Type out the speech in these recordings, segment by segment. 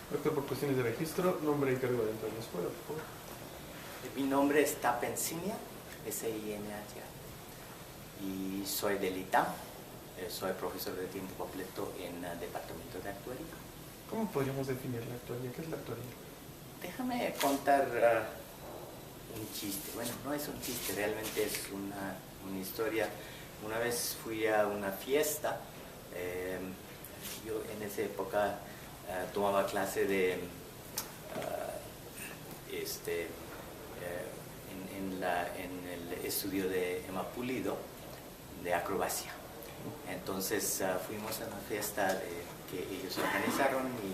Doctor, por cuestiones de registro, nombre y cargo dentro de la escuela, por favor. Mi nombre es Tapensinia, S-I-N-H-A, y soy del ITAM, soy profesor de tiempo completo en el departamento de actuaría. ¿Cómo podríamos definir la actuaría? ¿Qué es la actuaría? Déjame contar un chiste. Bueno, no es un chiste, realmente es una historia. Una vez fui a una fiesta, yo en esa época tomaba clase de en el estudio de Emma Pulido de acrobacia. Entonces fuimos a una fiesta que ellos organizaron y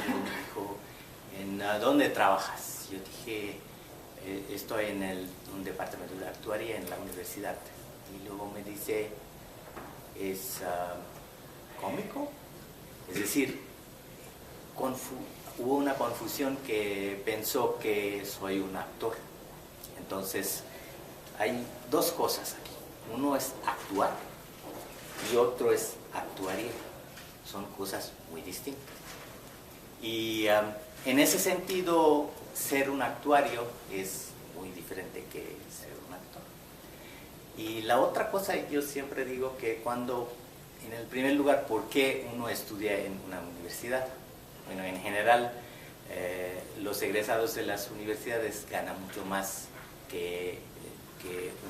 me dijo, ¿en dónde trabajas? Yo dije, estoy en un departamento de actuaría en la universidad. Y luego me dice, ¿es cómico? Es decir, hubo una confusión que pensó que soy un actor. Entonces, hay dos cosas aquí. Uno es actuar y otro es actuaría. Son cosas muy distintas. Y en ese sentido, ser un actuario es muy diferente que ser un actor. Y la otra cosa, yo siempre digo que en el primer lugar, ¿por qué uno estudia en una universidad? Bueno, en general, los egresados de las universidades ganan mucho más que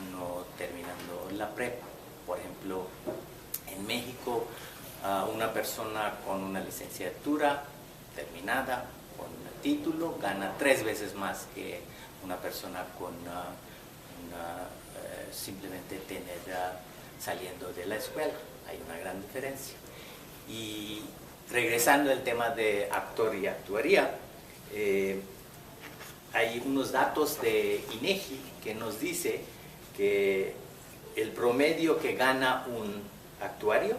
uno terminando la prepa. Por ejemplo, en México, una persona con una licenciatura terminada, con un título, gana 3 veces más que una persona con simplemente saliendo de la escuela. Hay una gran diferencia. Y regresando al tema de actor y actuaría, hay unos datos de INEGI que nos dice que el promedio que gana un actuario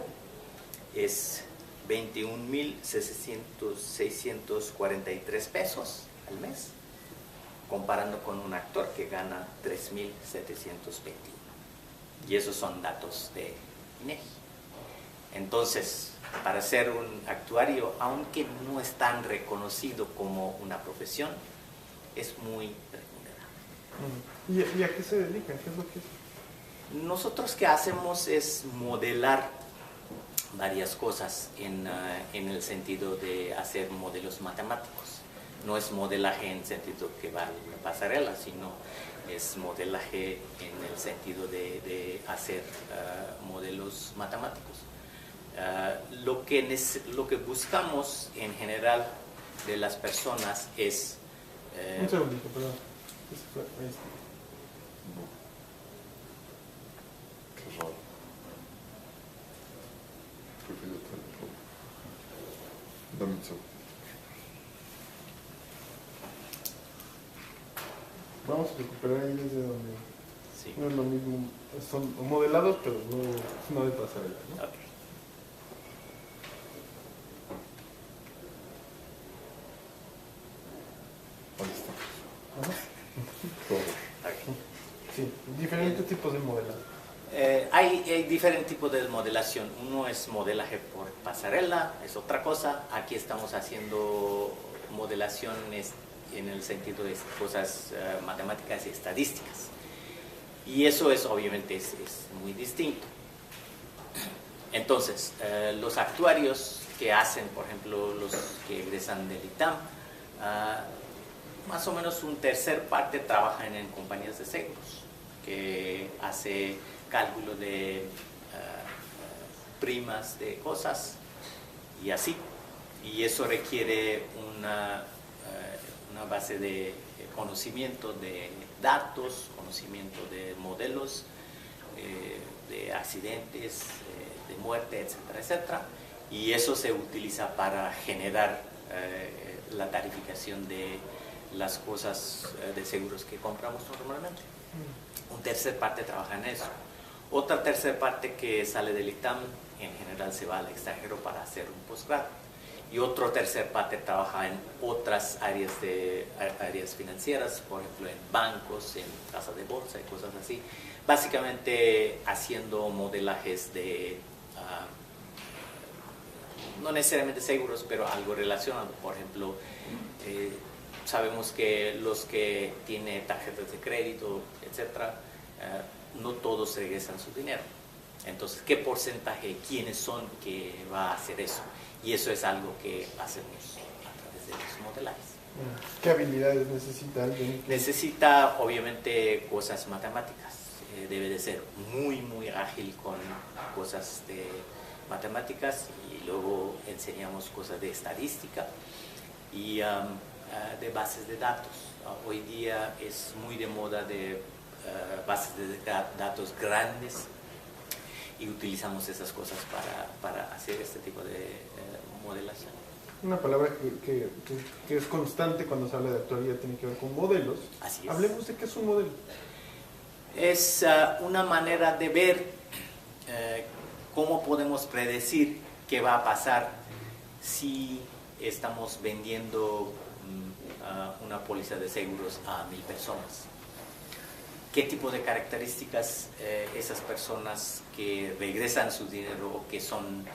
es 21,643 pesos al mes, comparando con un actor que gana 3,721. Y esos son datos de INEGI. Entonces, para ser un actuario, aunque no es tan reconocido como una profesión, es muy remunerado. ¿Y a qué se dedican? ¿Qué es lo que es? Nosotros que hacemos es modelar varias cosas en el sentido de hacer modelos matemáticos. No es modelaje en el sentido que va a la pasarela, sino es modelaje en el sentido de hacer modelos matemáticos. Lo que buscamos en general de las personas es... Un segundito, perdón. Ahí está. Qué raro. Creo que yo también. Dame un segundo. Vamos a recuperar ahí desde donde Sí. no es lo mismo. Son modelados, pero no de pasarela, ¿no? Okay. Ahí está. Ajá. Todo. Okay. Sí, diferentes tipos de modelado. Hay diferentes tipos de modelación. Uno es modelaje por pasarela, es otra cosa. Aquí estamos haciendo modelaciones en el sentido de cosas matemáticas y estadísticas. Y eso es obviamente es muy distinto. Entonces, los actuarios que hacen, por ejemplo, los que egresan del ITAM, más o menos un tercer parte trabajan en compañías de seguros, que hace cálculo de primas de cosas y así. Y eso requiere una base de conocimiento de datos, conocimiento de modelos, de accidentes, de muerte, etcétera, etcétera. Y eso se utiliza para generar la tarificación de las cosas de seguros que compramos normalmente. Un tercer parte trabaja en eso. Otra tercer parte que sale del ITAM en general se va al extranjero para hacer un posgrado. Y otro tercer parte trabaja en otras áreas financieras, por ejemplo en bancos, en casas de bolsa y cosas así. Básicamente haciendo modelajes de no necesariamente seguros, pero algo relacionado. Por ejemplo, sabemos que los que tienen tarjetas de crédito, etcétera, no todos regresan su dinero. Entonces, ¿qué porcentaje, quiénes son que va a hacer eso? Y eso es algo que hacemos a través de los modelajes. ¿Qué habilidades necesita alguien? Necesita, obviamente, cosas matemáticas. Debe de ser muy, muy ágil con cosas de matemáticas, y luego enseñamos cosas de estadística y de bases de datos. Hoy día es muy de moda de bases de datos grandes, y utilizamos esas cosas para hacer este tipo de modelación. Una palabra que es constante cuando se habla de actuaría tiene que ver con modelos. Así es. Hablemos de qué es un modelo. Es una manera de ver cómo podemos predecir qué va a pasar si estamos vendiendo una póliza de seguros a 1000 personas. ¿Qué tipo de características esas personas que regresan su dinero o que son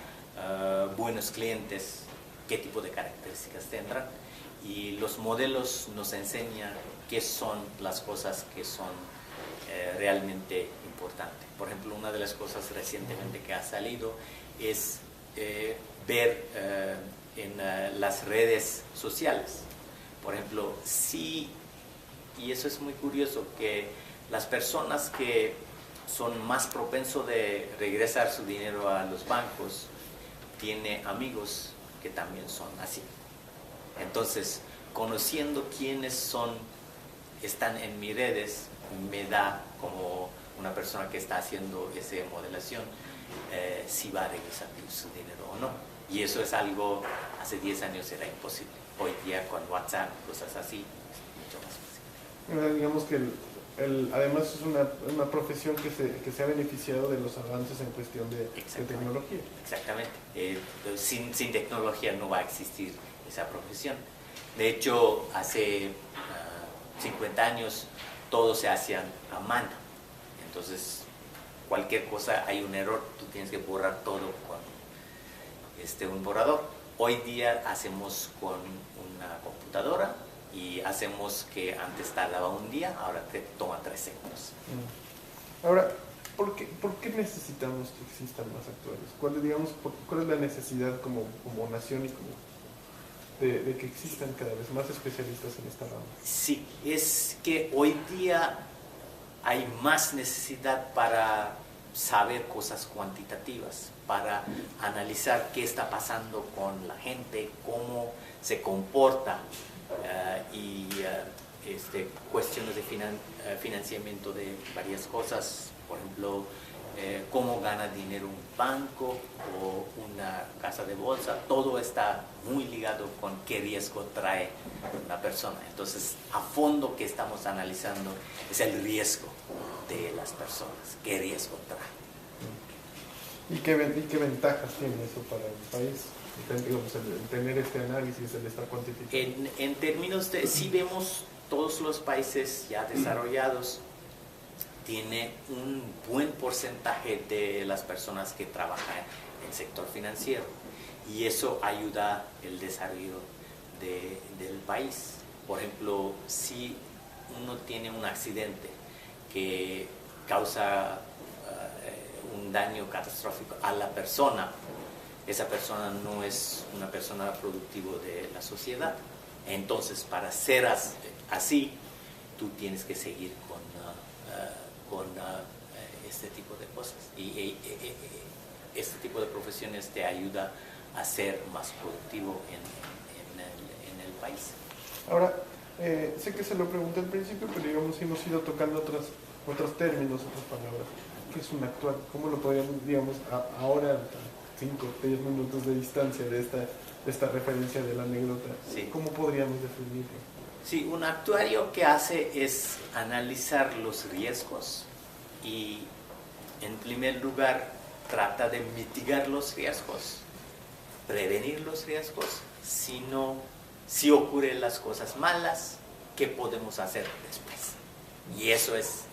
buenos clientes, qué tipo de características tendrán? Y los modelos nos enseñan qué son las cosas que son realmente importantes. Por ejemplo, una de las cosas recientemente que ha salido es ver en las redes sociales. Por ejemplo, y eso es muy curioso, que las personas que son más propensos de regresar su dinero a los bancos tienen amigos que también son así. Entonces, conociendo quiénes están en mis redes, me da como una persona que está haciendo esa modelación si va a regresar su dinero o no. Y eso es algo, hace 10 años era imposible. Hoy día con WhatsApp, cosas así, es mucho más fácil. Digamos que además es una profesión que se ha beneficiado de los avances en cuestión de tecnología. Exactamente. Sin tecnología no va a existir esa profesión. De hecho, hace 50 años todo se hacía a mano. Entonces, cualquier cosa, hay un error, tú tienes que borrar todo con un borrador. Hoy día hacemos con una computadora, y hacemos que antes tardaba un día, ahora te toma 3 segundos. Ahora, ¿por qué necesitamos que existan más actuarios? ¿Cuál es la necesidad como nación y como de que existan cada vez más especialistas en esta rama? Sí, es que hoy día hay más necesidad para saber cosas cuantitativas, para analizar qué está pasando con la gente, cómo se comporta, y cuestiones de financiamiento de varias cosas. Por ejemplo, cómo gana dinero un banco o una casa de bolsa. Todo está muy ligado con qué riesgo trae una persona. Entonces, a fondo que estamos analizando es el riesgo de las personas, qué riesgo trae. ¿Y qué ventajas tiene eso para el país? Digamos, el tener este análisis, el estar cuantificando. En términos de, si vemos todos los países ya desarrollados, tiene un buen porcentaje de las personas que trabajan en el sector financiero, y eso ayuda el desarrollo del país. Por ejemplo, si uno tiene un accidente que causa un daño catastrófico a la persona, esa persona no es una persona productiva de la sociedad. Entonces, para ser así, tú tienes que seguir con este tipo de cosas. Y este tipo de profesiones te ayuda a ser más productivo en el país. Ahora, sé que se lo pregunté al principio, pero digamos, hemos ido tocando otros términos, otras palabras. ¿Qué es un actuario? ¿Cómo lo podríamos, digamos, ahora, 5 o 10 minutos de distancia de esta referencia de la anécdota, sí, cómo podríamos definirlo? Sí, un actuario que hace es analizar los riesgos y, en primer lugar, trata de mitigar los riesgos, prevenir los riesgos. Si ocurren las cosas malas, ¿qué podemos hacer después? Y eso es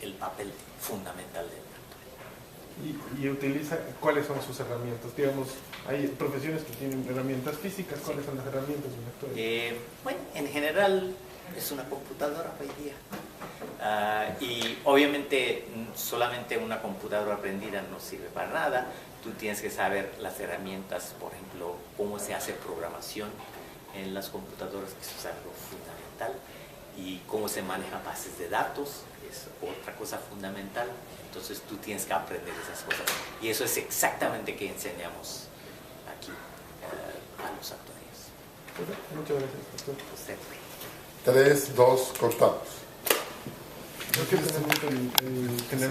el papel fundamental del actuario. y utiliza, ¿cuáles son sus herramientas? Digamos, hay profesiones que tienen herramientas físicas, ¿cuáles son las herramientas de un actuario? Bueno, en general es una computadora hoy día. Y obviamente solamente una computadora aprendida no sirve para nada. Tú tienes que saber las herramientas, por ejemplo, cómo se hace programación en las computadoras, que eso es algo fundamental, y cómo se manejan bases de datos, es otra cosa fundamental. Entonces tú tienes que aprender esas cosas. Y eso es exactamente que enseñamos aquí a los actuarios. Muchas gracias, doctor. Usted. 3, 2, cortamos. Creo que tenemos el tener